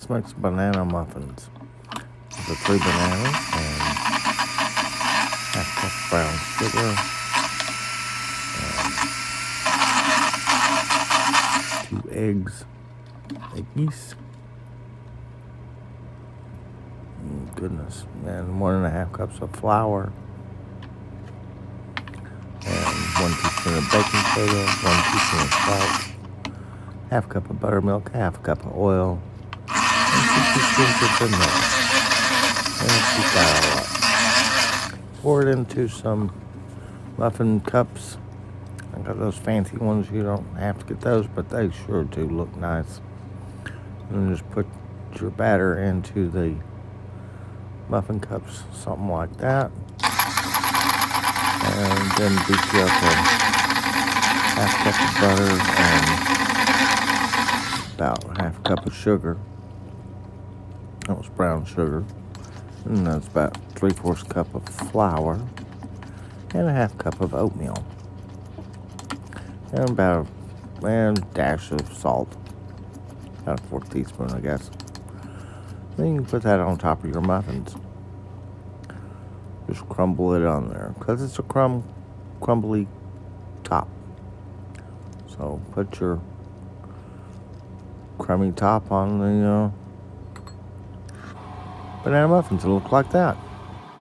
let's make some banana muffins. The 3 bananas and half cup of brown sugar and 2 eggs, eggies. Goodness, and 1.5 cups of flour and 1 teaspoon of baking soda, 1 teaspoon of salt, half cup of buttermilk, half cup of oil, and 2 teaspoons of vanilla. And keep that all up. Pour it into some muffin cups. I got those fancy ones. You don't have to get those, but they sure do look nice. And just put your batter into the muffin cups, something like that. And then beat you up a half cup of butter and about half cup of sugar. That was brown sugar. And that's about 3/4 cup of flour and a half cup of oatmeal. And about a dash of salt. About a 4th teaspoon, I guess. Then you can put that on top of your muffins. Just crumble it on there, because it's a crumbly top. So put your crummy top on the banana muffins. It'll look like that.